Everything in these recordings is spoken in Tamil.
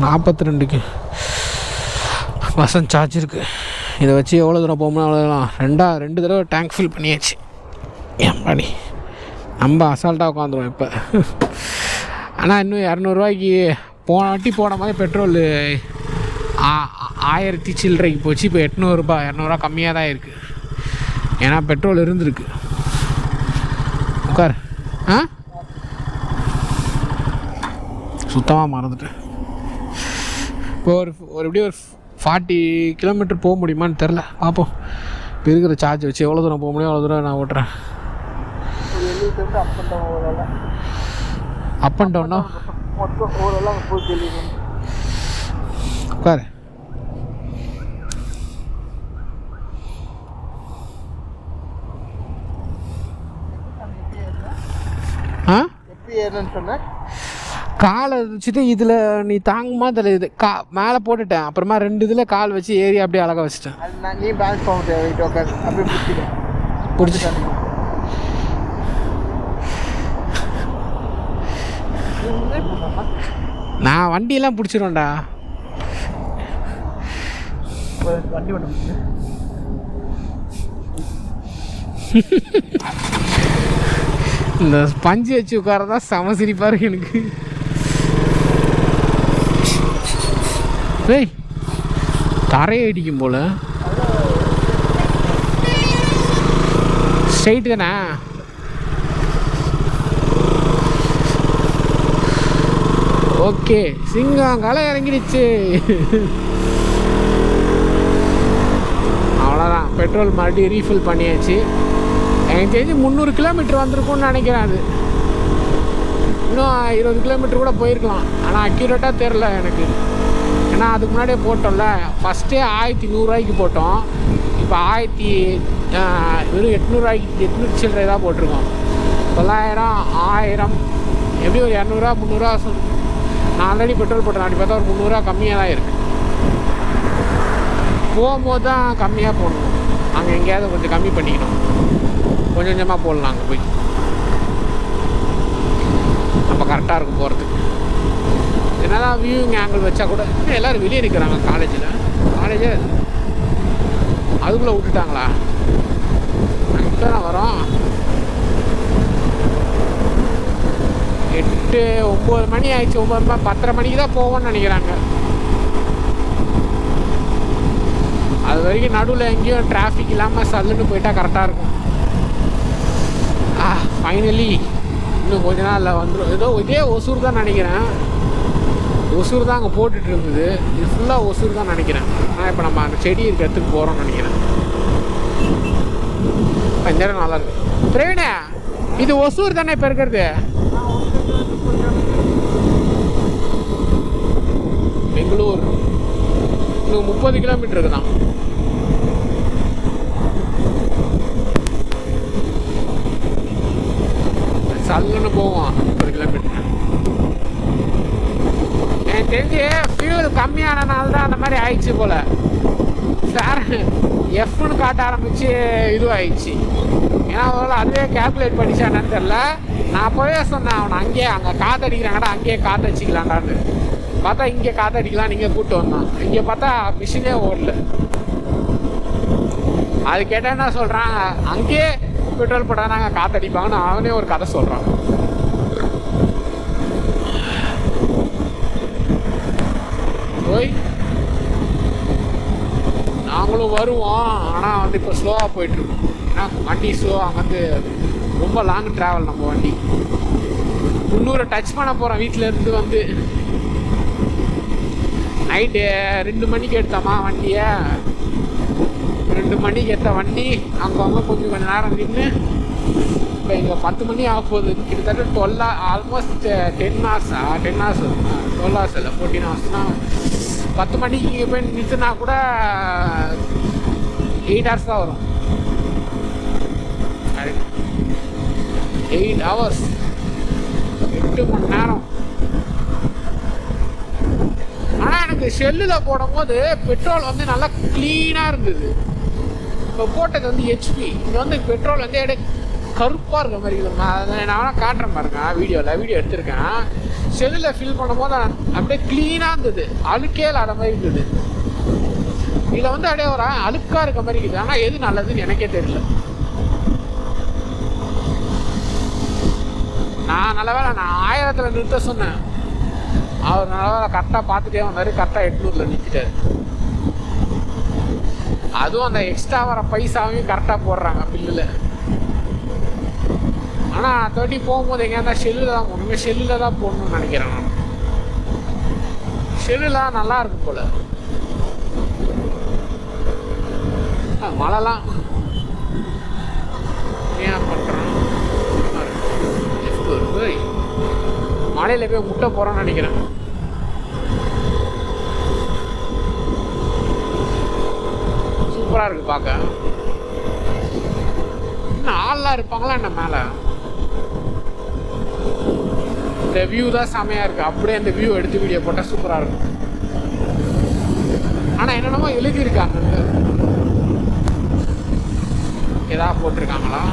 42க்கு பர்சன்ட் சார்ஜ் இருக்குது. இதை வச்சு எவ்வளோ தூரம் போகணும் அவ்வளோதான். 2 தடவை டேங்க் ஃபில் பண்ணியாச்சு. ஏன்பாடி நம்ம அசால்ட்டாக உட்காந்துருவோம் இப்போ. ஆனால் இன்னும் 200 போன வாட்டி போன மாதிரி பெட்ரோல் 1000 சில்லறைக்கு போச்சு. இப்போ 800 200 கம்மியாக தான் இருக்குது. ஏன்னா பெட்ரோல் இருந்திருக்கு. உட்கார். சுத்தமாக மறந்துட்டேன். இப்போ எப்படியும் ஒரு 40 கிலோமீட்டர் போக முடியுமான்னு தெரில, பார்ப்போம். இப்போ இருக்கிற சார்ஜ் வச்சு எவ்வளோ தூரம் போக முடியும் அவ்வளோ தூரம் நான் ஓட்டுறேன். அப் அண்ட் டவுன்னா உட்காரு. காலை வச்சுட்டு இதில் நீ தாங்குமா தெரியல. மேலே போட்டுட்டேன், அப்புறமா 2 இதில் கால் வச்சு ஏறி அப்படியே அழகாக வச்சுட்டேன். நீ பேலன்ஸ் பண்ண முடியாது, அப்படியே பிடிச்சிட்டேன். நான் வண்டியெல்லாம் பிடிச்சிருவேன்டா. வண்டி ஓட்ட இந்த பஞ்சு வச்சு உட்காரதான் செம சிரிப்பாக இருக்கு எனக்கு. ஏய், தரையை அடிக்கும் போல. ஸ்ட்ரைட்டு தானே? ஓகே, சிங்கம் களை இறங்கிடுச்சு. அவ்வளோதான், பெட்ரோல் மறுபடியும் ரீஃபில் பண்ணியாச்சு. எனக்கு தெரிஞ்சு 300 கிலோமீட்டர் வந்திருக்கும்னு நினைக்கிறேன். அது இன்னும் 20 கிலோமீட்டர் கூட போயிருக்கலாம், ஆனால் அக்யூரேட்டாக தெரில எனக்கு. ஏன்னா அதுக்கு முன்னாடியே போட்டோம்ல, ஃபஸ்ட்டே 1100 போட்டோம். இப்போ வெறும் 800 சில்லறை தான் போட்டிருக்கோம். 900, 1000 எப்படி ஒரு 200, 300. நான் ஆல்ரெடி பெட்ரோல் போட்டேன், அப்படி பார்த்தா ஒரு 300 கம்மியாக தான் இருக்குது. போகும்போது தான் கம்மியாக போடணும், அங்கே எங்கேயாவது கொஞ்சம் கம்மி பண்ணிக்கணும். கொஞ்சம் கொஞ்சமாக போடலாம் அங்கே போய், அப்போ கரெக்டாக இருக்கும் போகிறதுக்கு. என்னதான் வியூவிங் ஆங்கிள் வச்சா கூட இன்னும் எல்லோரும் வெளியே நிற்கிறாங்க காலேஜே அதுக்குள்ளே விட்டுட்டாங்களா? நாங்கள் இப்போ தான் வரோம். 8, 9 மணி ஆயிடுச்சு. 10:30 மணிக்கு தான் போவோம்னு நினைக்கிறாங்க. அது வரைக்கும் நடுவில் எங்கேயும் டிராஃபிக் இல்லாமல் சல்லுன்னு போயிட்டா கரெக்டாக இருக்கும். ஃபைனலி இன்னும் கொஞ்ச நாளில் வந்துடும். ஏதோ இதே ஒசூர் தான் நினைக்கிறேன். ஒசூர் தான் அங்கே போட்டுட்டு இருந்தது. இது ஃபுல்லாக ஒசூர் தான் நினைக்கிறேன். ஆனால் இப்போ நம்ம அந்த செடி இருக்க இடத்துக்கு போகிறோம்னு நினைக்கிறேன். இந்த இடம் நல்லா இருக்கு. பிரவீனே, இது ஒசூர் தானே இப்போ இருக்கிறது? பெங்களூர் இன்னும் 30 கிலோமீட்டருக்கு தான். சல்லுன்னு போவோம் 30 கிலோமீட்டர். எனக்கு தெரிஞ்சு ஃபியூல் கம்மியானனால தான் அந்த மாதிரி ஆயிடுச்சு போல். வேறு எஃப்னு காட்ட ஆரம்பித்து இதுவாகிடுச்சு. ஏன்னா அதுவே கேல்குலேட் பண்ணிச்சானு தெரில. நான் அப்போவே சொன்னேன் அவனை அங்கே காற்றடிக்கிறாங்கடா, அங்கேயே காற்று வச்சிக்கலாண்டான்னு. பார்த்தா இங்கே காற்றடிக்கலாம், நீங்கள் கூப்பிட்டு வந்தான். இங்கே பார்த்தா மிஷினே ஓடல. அது கேட்டால் என்ன சொல்கிறான், அங்கேயே பெட்ரோல் போட்டால் நாங்கள் காற்றடிப்பாங்கன்னு அவனே ஒரு கதை சொல்கிறான். போய் நாங்களும் வருவோம், ஆனால் வந்து இப்போ ஸ்லோவாக போயிட்டுருக்கோம். ஏன்னா வண்டி ஸ்லோவாக அங்கேருந்து ரொம்ப லாங் ட்ராவல். நம்ம வண்டி 300 டச் பண்ண போகிறோம் வீட்டிலேருந்து. வந்து நைட்டு 2 மணிக்கு எடுத்தோமா வண்டியை. 2 மணிக்கு எடுத்த வண்டி அங்கே கொஞ்சம் நேரம் நின்று இப்போ இங்கே 10 மணி ஆக போகுது. கிட்டத்தட்ட 12 ஆல்மோஸ்ட் 10 hours 12 hours இல்லை 14 hours. 10 மணிக்கு இங்கே போய் நிறுத்தினா கூட 8 hours தான் வரும். 8 hours 8 மணி நேரம். ஆனால் எனக்கு செல்லில் போடும்போது பெட்ரோல் வந்து நல்லா க்ளீனாக இருந்தது. இப்போ போட்டது வந்து ஹெச்பி. இங்கே வந்து பெட்ரோல் வந்து கருப்பாக இருக்க மாதிரி இருக்குதுங்க. அதை நான் வேணால் காட்டுறேன் பாருங்க, வீடியோ எடுத்திருக்கேன். செல்லில் ஃபில் பண்ணும்போது அப்படியே க்ளீனாக இருந்தது, அழுக்கே இல்லாத மாதிரி இருந்தது. இதில் வந்து அப்படியே ஒரு அழுக்காக இருக்க மாதிரி இருக்குது. ஆனால் எது நல்லதுன்னு எனக்கே தெரியல. நான் நல்ல வேலை நான் 1000 நிறுத்த சொன்னேன். அவர் நல்ல வேலை கரெக்டாக பார்த்துட்டே வந்தார். கரெக்டாக 800 நிறுத்திட்டார். அதுவும் அந்த எக்ஸ்ட்ரா வர பைசாவையும் கரெக்டாக போடுறாங்க பில்லில். ஆனால் 30 போகும்போது எங்கேயா இருந்தால் ஷெல்லில் தான் போகணுங்க. ஷெல்லில் தான் போடணும்னு நினைக்கிறேன் நான். ஷெல்லில் தான் நல்லா இருக்கும் போல். மழைலாம் ஏன் பண்ணுறேன், மழையில் போய் முட்டை போகிறோன்னு நினைக்கிறேன். சூப்பராக இருக்குது பார்க்க. இன்னும் ஆள்லாம் இருப்பாங்களா என்ன மேலே? இந்த வியூ தான் செமையாக இருக்குது. அப்படியே அந்த வியூ எடுத்து வீடியோ போட்டால் சூப்பராக இருக்கும். ஆனால் என்னென்னமோ எழுதியிருக்காங்க, ஏதாவது போட்டிருக்காங்களா?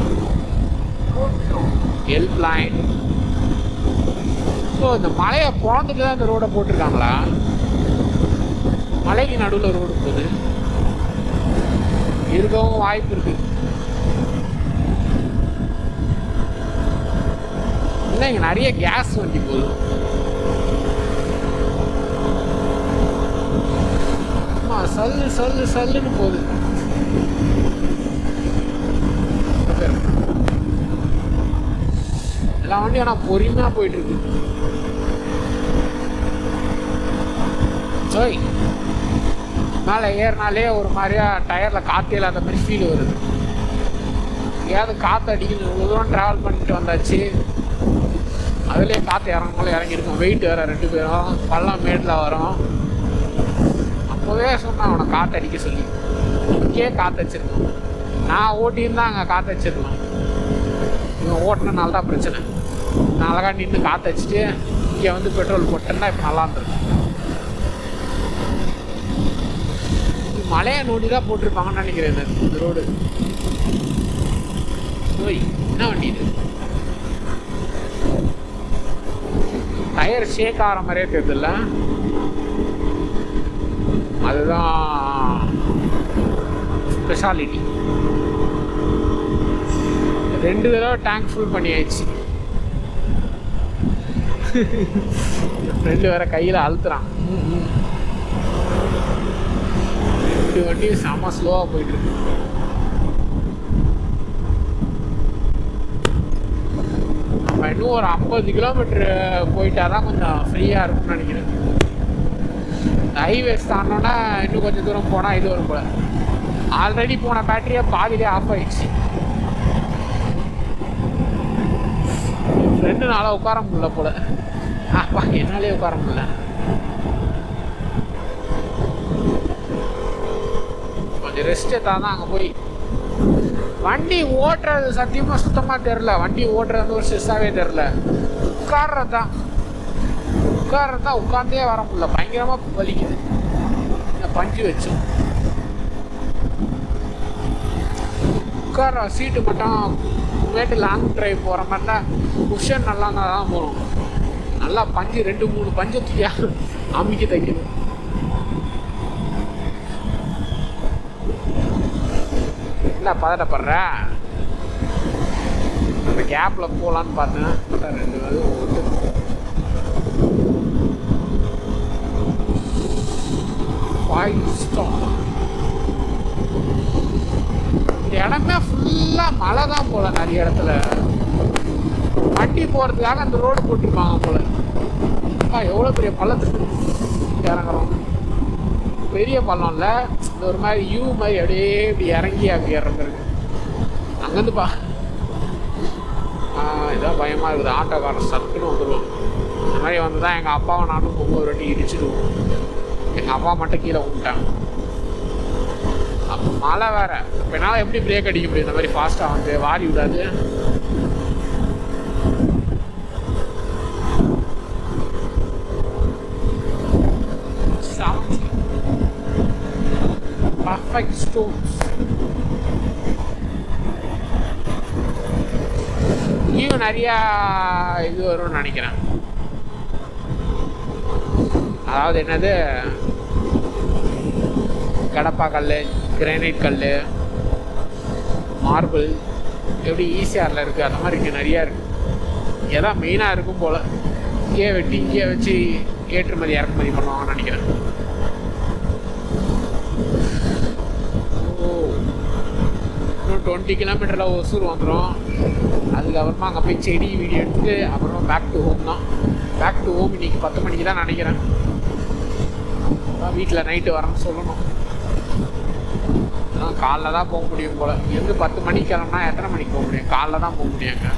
Help line. ஸோ இந்த மலையை பிறந்துட்டு தான் இந்த ரோடை போட்டிருக்காங்களா? மலைக்கு நடுவில் ரோடு போகுது, இருக்கவும் வாய்ப்பு இருக்கு. இல்லை, இங்கே நிறைய கேஸ் வண்டி போகுது. சல்லு சல்லு சல்லுன்னு போகுது. எல்லா வண்டியும் ஆனால் பொறுமையாக போயிட்டு இருக்கு. ஓய், மேலே ஏறினாலே ஒரு மாதிரியா டயரில் காற்றே இல்லாத மாதிரி ஃபீல் வருது. எங்கேயாவது காற்று அடிக்கணும். இவ்வளோ தூரம் ட்ராவல் பண்ணிட்டு வந்தாச்சு, அதுலேயே காற்று இறங்கும்போது இறங்கியிருக்கோம். வெயிட் வேறு 2 பேரும் பள்ளம் மேட்டில் வரோம். அப்போவே சொன்னான் அவனை காற்று அடிக்க சொல்லி. இங்கே காற்று வச்சிருக்கோம். நான் ஓட்டியிருந்தா அங்கே காற்று வச்சிருக்கணும். இவன் ஓட்டினால தான் பிரச்சனை. நான் அழகாக நின்று காற்று வச்சுட்டு இங்கே வந்து பெட்ரோல் போட்டேன்னா இப்போ நல்லா இருந்திருக்கும். மலையை நோண்டி தான் போட்டிருப்பாங்கன்னு நினைக்கிறேன் இந்த ரோடு. ஓய், என்ன வண்டி இது? டயர் ஷேக் ஆகிற மாதிரியே தெரியுதுல்ல. அதுதான் ஸ்பெஷாலிட்டி. 2 தடவை டேங்க் ஃபுல் பண்ணியாச்சு. ஃப்ரெண்டு வேற கையில் அழுத்துறான். 2 வண்டியும் செம்ம ஸ்லோவாக போயிட்டு இருக்கு. நம்ம இன்னும் ஒரு 50 கிலோமீட்டர் போயிட்டா தான் கொஞ்சம் ஃப்ரீயாக இருக்கும்னு நினைக்கிறேன். ஹைவேஸ் தாண்டோன்னா இன்னும் கொஞ்சம் தூரம் போனால் இது வரும் போல. ஆல்ரெடி போன பேட்டரியை பாதிலே ஆஃப் ஆயிடுச்சு. 2 நாளாக உட்கார முடியல போல. அப்பா, என்னாலே உட்கார முடியல. கொஞ்சம் ரெஸ்ட் எடுத்தால் தான் அங்கே போய் வண்டி ஓட்டுறது சத்தியமாக சுத்தமாக தெரில. வண்டி ஓட்டுறது ஒரு ஸ்ட்ரெஸ்ஸாகவே தெரில. உட்கார்றது தான் உட்கார்ந்தே வர முடியல. பயங்கரமாக வலிக்குது. பஞ்சு வச்சோம். உட்கார சீட்டு மட்டும் வேட்டு லாங் ட்ரைவ் போகிற மாதிரி தான் குஷன் நல்லா இருந்தால் தான் போகணும். நல்லா பஞ்சு 2-3 பஞ்சு தூக்கியா அமுக்கி தைக்கணும். இல்லை பதட்டப்படுற அந்த கேப்பில் போகலான்னு பார்த்தேன். 2 பேரும் ஓட்டு இந்த இடமே ஃபுல்லாக மழை தான் போல. நிறைய இடத்துல வண்டி போகிறதுக்காக அந்த ரோடு போட்டிருப்பாங்க போல. எவ்வளோ பெரிய பள்ளத்துக்கு இறங்குறோம். பெரிய பள்ளம் இல்லை, இந்த ஒரு மாதிரி யூ மாதிரி அப்படியே இப்படி இறங்கி அப்படி இறங்குறது. அங்கேருந்து இதான் பயமாக இருக்குது. ஆட்டோக்காரன் சட்டுன்னு வந்துடுவோம். இந்த மாதிரி வந்து தான் எங்கள் அப்பாவை நானும் ஒவ்வொரு வாட்டி இடிச்சிடுவோம். எங்கள் அப்பா மட்டும் கீழே விட்டாங்க. அப்போ மழை வேறு. இப்போ என்னால் எப்படி பிரேக் அடிக்க முடியும்? இந்த மாதிரி ஃபாஸ்ட்டாக வந்து வாரி விடாது. Perfect stones. இங்கேயும் நிறையா இது வரும்னு நினைக்கிறேன். அதாவது என்னது, கடப்பா கல், கிரானைட் கல், மார்பிள் எப்படி ஈசிஆரில் இருக்குது அந்த மாதிரி இங்கே நிறையா இருக்குது. எதான் மெயினாக இருக்கும் போல். இங்கேயே வெட்டி இங்கேயே வச்சு ஏற்றுமதி இறக்குமதி பண்ணுவாங்கன்னு நினைக்கிறேன். இன்னும் 20 கிலோமீட்டரில் ஒசூர் வந்துடும். அதுக்கப்புறமா அங்கே போய் செடி வீடியோ எடுத்துட்டு அப்புறமா பேக் டு ஹோம் தான். பேக் டு ஹோம் இன்றைக்கி 10 மணிக்கு தான் நினைக்கிறேன். வீட்டில் நைட்டு வரேன்னு சொல்லணும். காலைல தான் போக முடியும் போல். இருந்து 10 மணிக்கு கிளம்புனா எத்தனை மணிக்கு போக முடியும்? காலைல தான் போக முடியுங்க.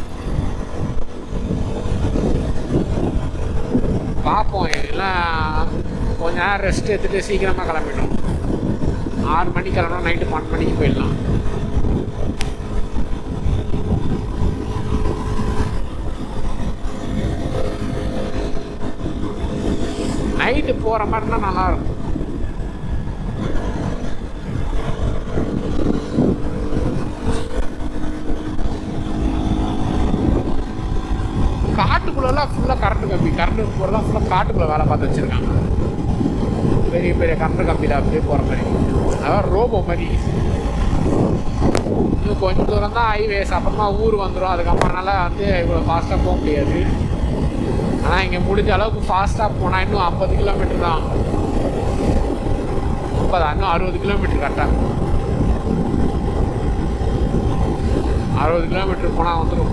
பார்ப்போம். எல்லாம் கொஞ்ச நேரம் ரெஸ்ட் எடுத்துகிட்டு சீக்கிரமாக கிளம்பிடும். 6 மணிக்கு கிளம்புனா நைட்டு 12 மணிக்கு போயிடலாம். நைட்டு போகிற மாதிரினா நல்லாயிருக்கும். காட்டுக்குள்ளெல்லாம் ஃபுல்லாக கரண்ட் கம்பி, கரண்ட் போகிறலாம் ஃபுல்லாக காட்டுக்குள்ளே வேலை பார்த்து வச்சுருக்காங்க. பெரிய பெரிய கரண்ட் கம்பியில் அப்படியே போகிற மாதிரி, அதான் ரோபோ மாதிரி. இன்னும் கொஞ்சம் தூரம் தான் ஹைவேஸ், அப்புறமா ஊர் வந்துடும். அதுக்கப்புறம்னால வந்து இவ்வளோ ஃபாஸ்ட்டாக போக முடியாது. ஆனால் இங்கே முடிஞ்ச அளவுக்கு ஃபாஸ்ட்டாக போனால் இன்னும் 50 கிலோமீட்டர் தான். 50 இன்னும் 60 கிலோமீட்டர் கரெக்டாக. 60 கிலோமீட்டர் போனால் வந்துடும்.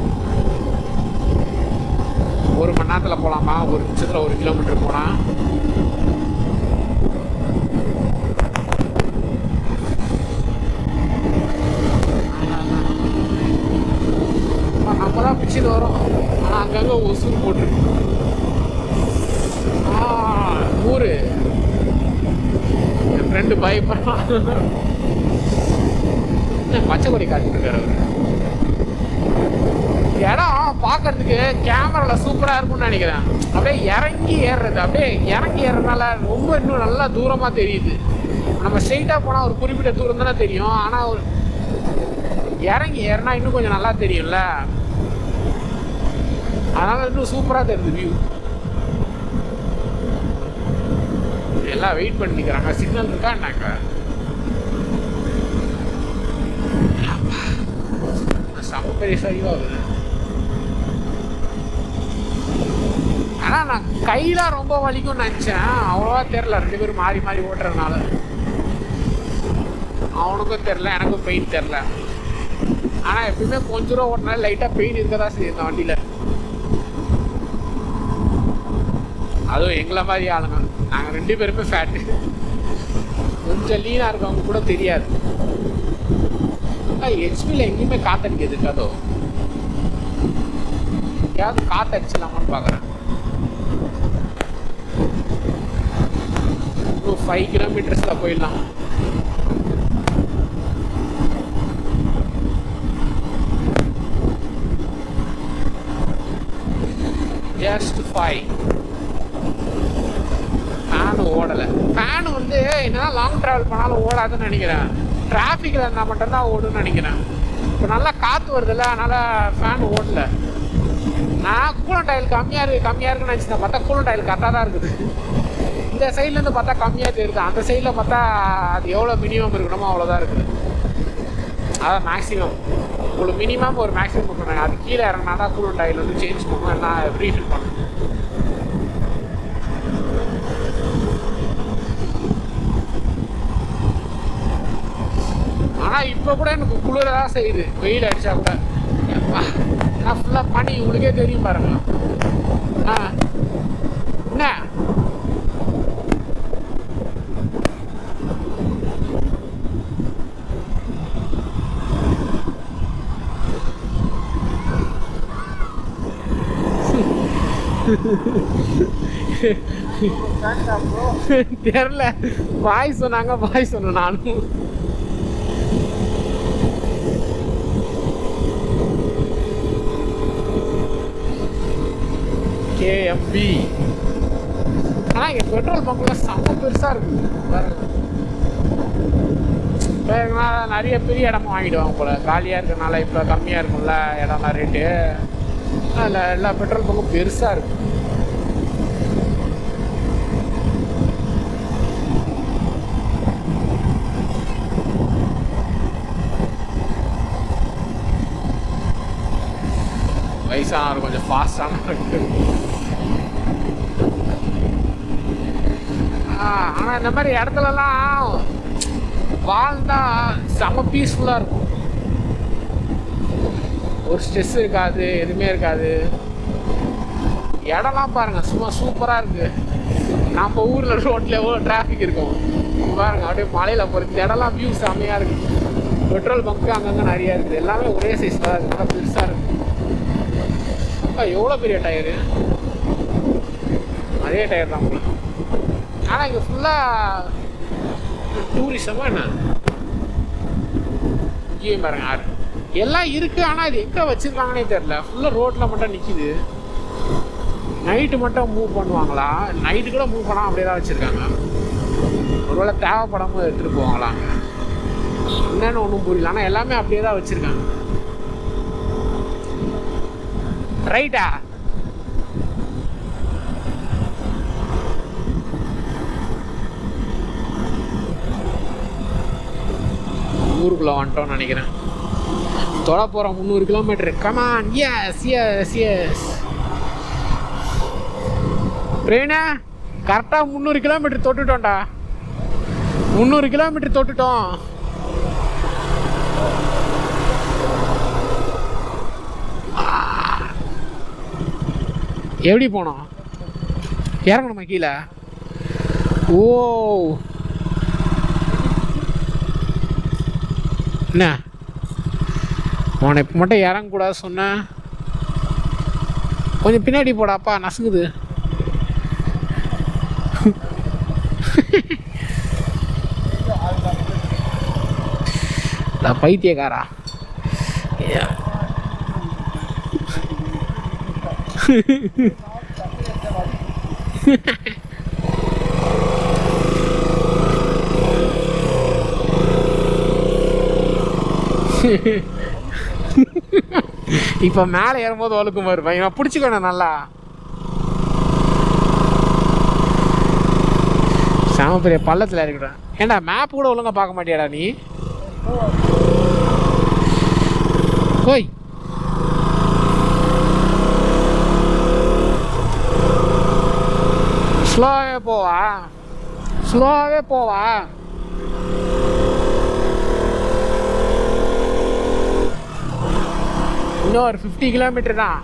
1 மணி நேரத்தில் போகலாமா? 1 நிமிஷத்தில் 1 கிலோமீட்டர் போனால். நம்ம தான் பிச்சுட்டு வரோம். ஆனால் அங்கங்கே ஒசூர் போட்டுருக்கு. ஊர் என் ஃப்ரெண்டு பயப்படுறான். பச்சை கொடி காட்டிட்டு இருக்காரு. இடம் பார்க்கறதுக்கு கேமராவில் சூப்பராக இருக்கும்னு நினைக்கிறேன். அப்படியே இறங்கி ஏறுறது, அப்படியே இறங்கி ஏறுறதுனால ரொம்ப இன்னும் நல்லா தூரமாக தெரியுது. நம்ம ஸ்ட்ரெயிட்டாக போனால் ஒரு குறிப்பிட்ட தூரம் தானே தெரியும். ஆனால் ஒரு இறங்கி ஏறினா இன்னும் கொஞ்சம் நல்லா தெரியும்ல. அதனால் இன்னும் சூப்பராக தெரியுது வியூ. எல்லாம் வெயிட் பண்ணிக்கிறாங்க. சிக்னல் இருக்கா என்னங்க? செம்ம பெரிய சரிவாகுது. ஆனால் நான் கையெலாம் ரொம்ப வலிக்கும்னு நினச்சேன். அவ்வளோவா தெரில. 2 பேரும் மாறி மாறி ஓட்டுறதுனால அவனுக்கும் தெரில, எனக்கும் பெயின் தெரில. ஆனால் எப்பயுமே கொஞ்சம் தூரம் ஓட்டினாலும் லைட்டாக பெயின் இருக்க தான் செய்யும் இந்த வண்டியில். அதுவும் எங்களை மாதிரி ஆளுங்க. நாங்கள் 2 பேருமே ஃபேட்டு. கொஞ்சம் லீனாக இருக்கவங்க கூட தெரியாது. ஹெச்பியில் எங்கேயுமே காற்றடிக்கிறது இருக்காதோ? எங்கேயாவது காற்றடிச்சிடலாமான்னு பார்க்குறேன். இன்னும் 5 கிலோமீட்டர்ஸில் போயிடலாம். ஜஸ்ட் 5. ஃபேனு ஓடலை. ஃபேனு வந்து என்னன்னா லாங் ட்ராவல் பண்ணாலும் ஓடாதுன்னு நினைக்கிறேன். டிராஃபிக்கில் இருந்தால் மட்டும்தான் ஓடுன்னு நினைக்கிறேன். இப்போ நல்லா காற்று வருதுல்ல, அதனால் ஃபேன் ஓடலை. நான் கூலண்ட் ஆயில் கம்மியாக இருக்குன்னு நினச்சிட்டேன். பார்த்தா கூலண்ட் ஆயில் கரெக்டாக தான் இருக்குது. இந்த சைட்லேருந்து பார்த்தா கம்மியாக தெரியுது. அந்த சைடில் பார்த்தா அது எவ்வளோ மினிமம் இருக்கணுமோ அவ்வளோதான் இருக்குது. அதான் மேக்ஸிமம். உங்களுக்கு மினிமம் ஒரு மேக்ஸிமம் கொடுக்குறாங்க. அது கீழே இறங்கினா தான் கூலண்ட் ஆயில் வந்து சேஞ்ச் பண்ணுவேன், நான் ரீஃபில் பண்ணேன். ஆனால் இப்போ கூட எனக்கு குளிர தான் செய்யுது. வெயில் அடித்தா கூட. நான் ஃபுல்லாக பனி, உங்களுக்கே தெரியும் பாருங்க. என்ன தெரில. பாய் சொன்னாங்க, பாய் சொன்னேன் நானும். கேஎம்பி. ஆனால் இங்கே பெட்ரோல் பங்க்லாம் செம்ம பெருசாக இருக்குது பாருங்க. இப்போ நிறைய பெரிய இடமா வாங்கிடுவாங்க போல். காலியாக இருக்கிறனால இப்போ கம்மியாக இருக்கும்ல இடம்லாம் ரேட்டு. அதில் எல்லா பெட்ரோல் பங்கும் பெருசாக இருக்குது. ஃபாஸ்டான ஆனால் இந்த மாதிரி இடத்துலலாம் வாழ்ந்தா செம்ம பீஸ்ஃபுல்லாக இருக்கும். ஒரு ஸ்ட்ரெஸ் இருக்காது, எதுவுமே இருக்காது. இடம்லாம் பாருங்கள் சும்மா சூப்பராக இருக்குது. நம்ம ஊரில் ரோட்டில் எவ்வளோ டிராஃபிக் இருக்கும் பாருங்கள். அப்படியே மலையில் போகிறது. இந்த இடம்லாம் வியூ செம்மையாக இருக்குது. பெட்ரோல் பங்க்கு அங்கங்கே நிறையா இருக்குது. எல்லாமே ஒரே சைஸில் தான் இருக்குது. நல்லா பெருசாக இருக்குது. எவ்வளோ பெரிய டயரு, அதே டயர் தான் உங்களுக்கு. ஆனால் இங்கே ஃபுல்லாக டூரிசமாக என்ன இங்கேயே பாருங்க ஆறு எல்லாம் இருக்குது. ஆனால் இது எங்கே வச்சுருக்காங்கன்னே தெரில. ஃபுல்லாக ரோட்டில் மட்டும் நிற்கிது. நைட்டு மட்டும் மூவ் பண்ணுவாங்களா? நைட்டு கூட மூவ் பண்ணால் அப்படியே தான் வச்சுருக்காங்க. ஒருவேளை தேவைப்படாமல் எடுத்துகிட்டு போவாங்களாங்க என்னன்னு ஒன்றும் புரியல. ஆனால் எல்லாமே அப்படியே தான் வச்சுருக்காங்க. ரைட்டா? ஊருக்குள்ளே வந்துட்டோம்னு நினைக்கிறேன். தொட போகிறோம் 300 kilometre. Come on. Yes yes yes பிரேனா, கரெக்டாக 300 கிலோமீட்டர் தொட்டுட்டோம்டா. 300 கிலோமீட்டர் தொட்டுட்டோம். எப்படி போனோம்? இறங்கணுமா கீழே? ஓ என்ன உன இப்போ மட்டும் இறங்கக்கூடாது சொன்னேன். கொஞ்சம் பின்னாடி போடாப்பா, நசுங்குது. பைத்தியக்காரா. இப்போ மேலே ஏறும்போது வழுக்கும் வருவேன். இவன் பிடிச்சிக்கணும் நல்லா. செம பெரிய பள்ளத்தில் இருக்கிறேன். ஏண்டா மேப் கூட ஒழுங்கா பார்க்க மாட்டியாடா நீ? போய் ஸ்லோவே போவா, ஸ்லோவே போவா. இன்னும் ஒரு 50 கிலோமீட்டர் தான்.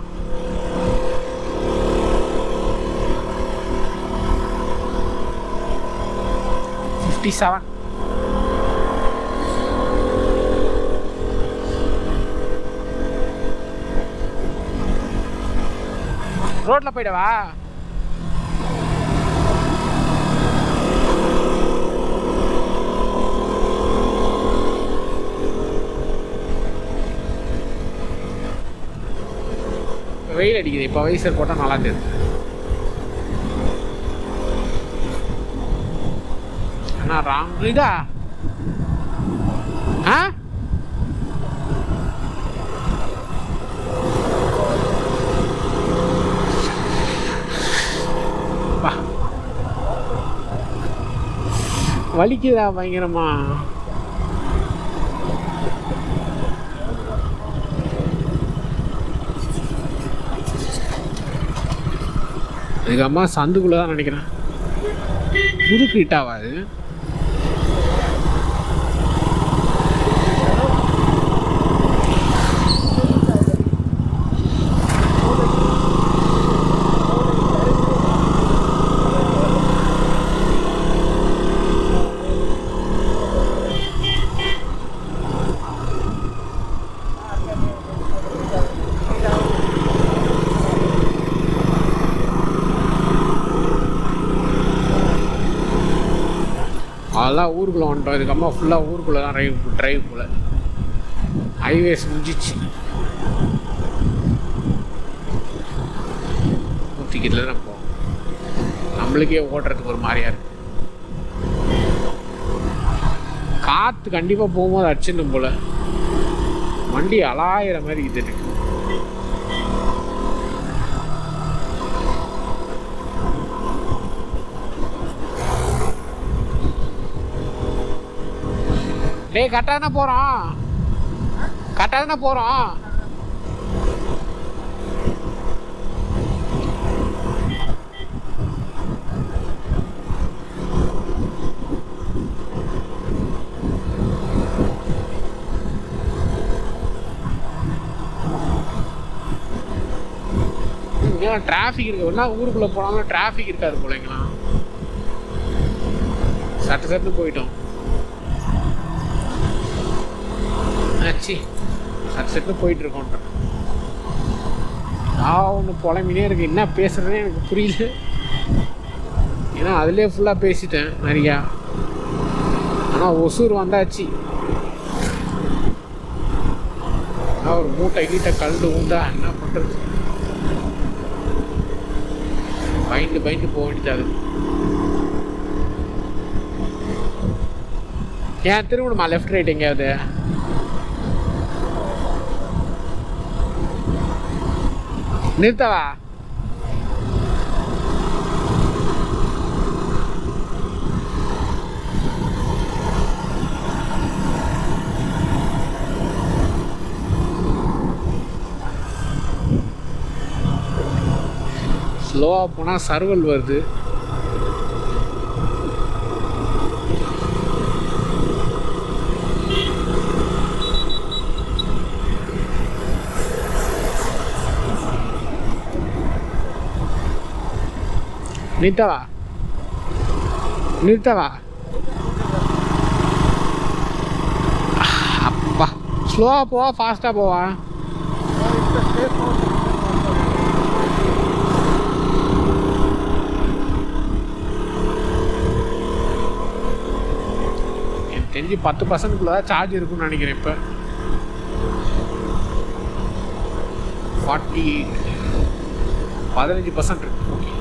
ரோட்ல போயிடவா? வெயில் அடிக்குது. இப்போ வைசர் போட்டால் நல்லா தெரியுது. ஆனால் ராங் இதா ஆ வலிக்குதா பயங்கரமா? எங்கள் அம்மா சந்துக்குள்ளே தான் நினைக்கிறேன். புது கிட்டாவாது. அதெல்லாம் ஊருக்குள்ளே வந்துட்டோம். இதுக்கம்மா ஃபுல்லாக ஊருக்குள்ளே தான் ட்ரைவ் போல். ஹைவேஸ் முடிஞ்சிச்சு. 100 கிட்ட தான் போவோம். நம்மளுக்கே ஓட்டுறதுக்கு ஒரு மாதிரியா இருக்கு. காற்று கண்டிப்பாக போகும்போது அடிச்சிடணும் போல். வண்டி அலாயிற மாதிரி இது. டேய் கரெக்டாக தானே போகிறோம்? கரெக்டாக தானே போகிறோம்? இங்கெல்லாம் டிராஃபிக் இருக்கு. ஒன்றா ஊருக்குள்ளே போனாலும் டிராஃபிக் இருக்காது போல இங்கெல்லாம். சட்டு போயிட்டோம். ஆச்சு சட்டு போயிட்டுருக்கோன்ற ஒன்று புலம்பினே இருக்கு. என்ன பேசுகிறதே எனக்கு புரியல. ஏன்னா அதுலேயே ஃபுல்லாக பேசிட்டேன் நிறையா. ஆனால் ஒசூர் வந்தாச்சு. ஒரு மூட்டை கீட்டை கல்டு உண்டா என்ன பண்ணுறது? பயந்து போக வேண்டியதாகுது. ஏன் திரும்பணுமா லெஃப்ட் ரைட் எங்கேயாவது? நிறுத்தவா? ஸ்லோவாக போனால் சர்வல் வருது. நிறுத்தவா? அப்பா ஸ்லோவாக போவா ஃபாஸ்ட்டாக போவா? எனக்கு தெரிஞ்சு 10% தான் சார்ஜ் இருக்குன்னு நினைக்கிறேன். இப்போ 15% இருக்கு. ஓகே,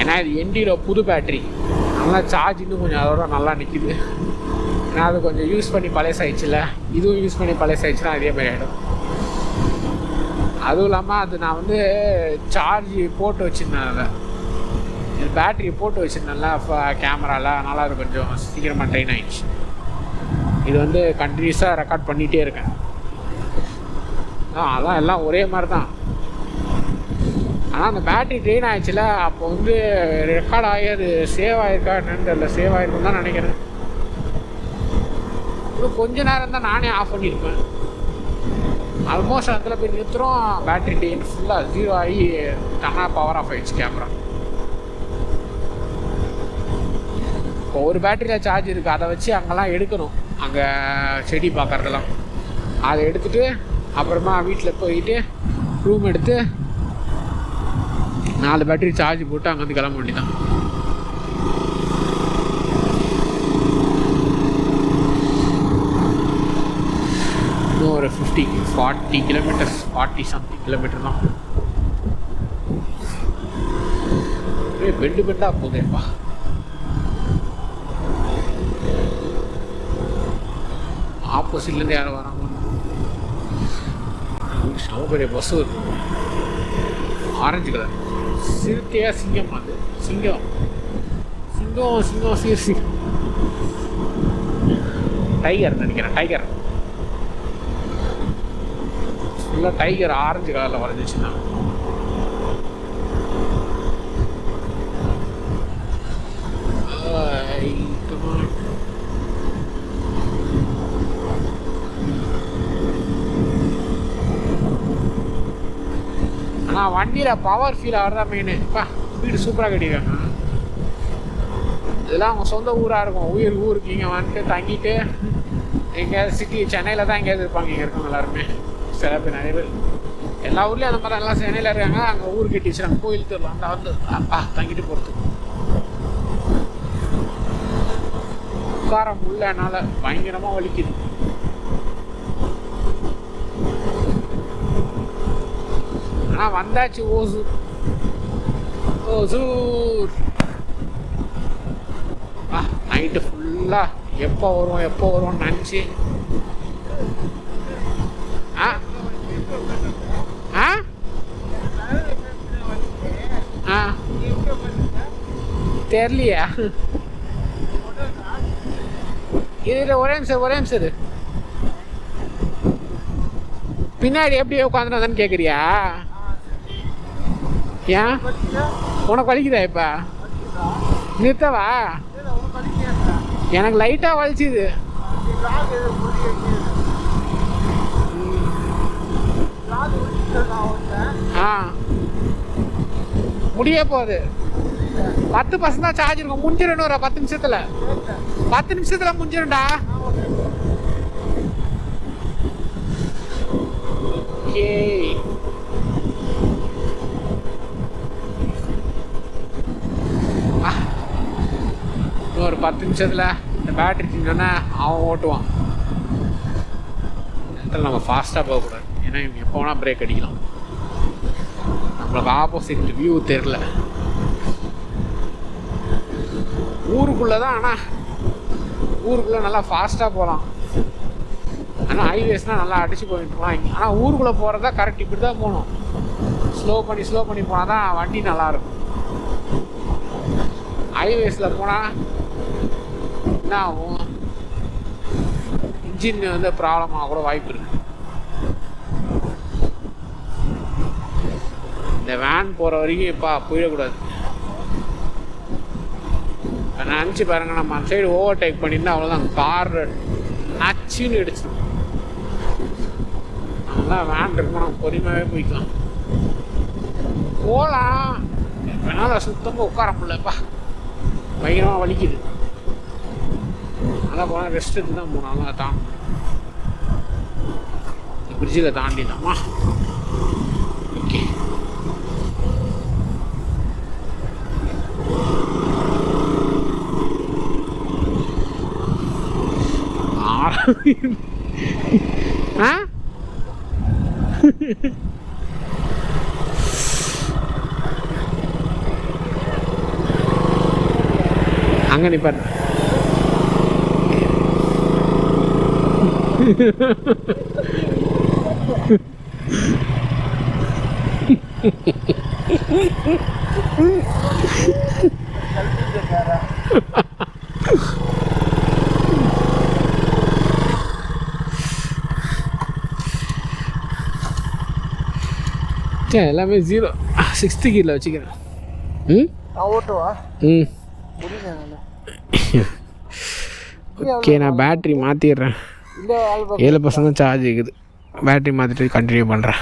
ஏன்னா இது என்டியில் புது பேட்ரி, நல்லா சார்ஜ் இன்னும் கொஞ்சம் அதோட நல்லா நிற்கிது. ஏன்னா அது கொஞ்சம் யூஸ் பண்ணி பழசாயிடுச்சுல, இதுவும் யூஸ் பண்ணி பழசாயிடுச்சுன்னா அதே மாதிரி ஆகிடும். அதுவும் இல்லாமல் அது நான் வந்து சார்ஜ் போட்டு வச்சுருந்தேன். அதில் இது பேட்ரி போட்டு வச்சுருந்தேன்ல கேமராவில், அதனால் அது கொஞ்சம் சீக்கிரமாக ட்ரெயின் ஆகிடுச்சு. இது வந்து கண்டினியூஸாக ரெக்கார்ட் பண்ணிகிட்டே இருக்கேன். அதான் எல்லாம் ஒரே மாதிரி தான். ஆனால் அந்த பேட்ரி ட்ரெயின் ஆகிடுச்சுல, அப்போ வந்து ரெக்கார்ட் ஆகி அது சேவ் ஆகிருக்கா என்னன்னு தெரியல. சேவ் ஆகிருக்குன்னு தான் நினைக்கிறேன். இன்னும் கொஞ்ச நேரம் தான் நானே ஆஃப் பண்ணியிருப்பேன். ஆல்மோஸ்ட் அதில் போய் நிறுத்துகிறோம், பேட்ரி ட்ரெயின் ஃபுல்லாக 0 ஆகி தன்னா பவர் ஆஃப் ஆகிடுச்சு கேமரா. இப்போ ஒரு பேட்டரியில் சார்ஜ் இருக்குது, அதை வச்சு அங்கெல்லாம் எடுக்கணும். அங்கே செடி பார்க்குறதெல்லாம் அதை எடுத்துகிட்டு அப்புறமா வீட்டில் போயிட்டு ரூம் எடுத்து 4 பேட்டரி சார்ஜ் போட்டு அங்கேருந்து கிளம்ப வேண்டியதான். இன்னும் ஒரு 40 கிலோமீட்டர்ஸ், 40 சம்திங் கிலோமீட்டர் தான். பெண்டாக போகுதேப்பா. ஆப்போசிட்லேருந்து யாரும் வராமல் செம பெரிய பஸ்ஸு வருது. ஆரஞ்சு கலர் சிறுத்தையா சிங்கம்? அது சிங்கம் டைகர் நினைக்கிறேன். டைகர் ஃபுல்லாக டைகர் ஆரஞ்சு கலரில் வரைஞ்சிச்சுன்னா. ஆனால் வண்டியில் பவர் ஃபீல் ஆகிறதா மெயின். இப்போ வீடு சூப்பராக கட்டியிருக்காங்க. இதெல்லாம் அவங்க சொந்த ஊராக இருக்கும். ஊருக்கு இங்கே வந்துட்டு தங்கிட்டு எங்கேயாவது சிட்டி சென்னையில் தான் எங்கேயாவது இருப்பாங்க. இங்கே இருக்கவங்க எல்லாருமே சில பேர், நிறைய பேர் எல்லா ஊர்லேயும் அந்த மாதிரி எல்லாம் சென்னையில் இருக்காங்க. அங்கே ஊர் கட்டி வச்சுருக்காங்க, கோயில் தெருலாம் அந்த வந்து தங்கிட்டு போகிறதுக்கு. உட்கார முடியல, என்னால் பயங்கரமாக வலிக்குது. ஆனால் வந்தாச்சு ஓசூர். நைட்டு ஃபுல்லாக எப்போ வருவோம்னு நினச்சி தெரியலையா? இது ஒரே நிமிஷம் பின்னாடி எப்படி உட்காந்துருந்தான்னு கேட்குறியா? ஏன் உனக்கு வலிக்குதா? இப்போ நிறுத்தவா? எனக்கு லைட்டாக வலிச்சுது. ஆ முடிய போகுது. 10% தான் சார்ஜ் இருக்கும். முடிஞ்சிடும் ஒரு 10 நிமிஷத்தில். 10 நிமிஷத்தில் முடிஞ்சிடும்டா. ஓகே, ஒரு 10 நிமிஷத்தில் இந்த பேட்டரி தீங்கன்னா அவன் ஓட்டுவான். நேரத்தில் நம்ம ஃபாஸ்ட்டாக போகக்கூடாது, ஏன்னா எப்போ வேணால் பிரேக் அடிக்கலாம். நம்மளுக்கு ஆப்போசிட் வியூ தெரில. ஊருக்குள்ளே தான், ஆனால் ஊருக்குள்ளே நல்லா ஃபாஸ்ட்டாக போகலாம். ஆனால் ஹைவேஸ்னால் நல்லா அடித்து போயிட்டுருக்கலாம். ஆனால் ஊருக்குள்ளே போகிறதா கரெக்ட், இப்படி தான் போகணும். ஸ்லோ பண்ணி போனால் தான் வண்டி நல்லாயிருக்கும். ஹைவேஸில் போனால் என்ன ஆகும், இன்ஜின் வந்து ப்ராப்ளம் ஆக கூட வாய்ப்பு இருக்குது. இந்த வேன் போகிற வரைக்கும் இப்போ போயிடக்கூடாது. இப்போ நினச்சி பாருங்கள், நம்ம அந்த சைடு ஓவர்டேக் பண்ணியிருந்தால் அவ்வளோதான், கார் நச்சுன்னு அடிச்சிடும். அதெல்லாம் வேன் இருக்குமா, நம்ம பொறுமையாகவே போய்க்கலாம். போகலாம், என்னால் சுத்தமாக உட்கார முடியலப்பா, பயங்கரமாக வலிக்குது. நல்லா போனால் ரெஸ்ட் எடுத்து தான் போகணும். நல்லா தாண்டும், பிரிட்ஜில் தாண்டிடலாமா? ஓகே, ஆ அங்கே நிப்பாரு. எல்லாமே 0 6th கீரில் வச்சுக்கிறேன். ஓட்டுவா? ஓகே, நான் பேட்ரி மாற்றிடுறேன். 7% சார்ஜ் இருக்குது. பேட்ரி மாற்றிட்டு கண்டினியூ பண்ணுறேன்.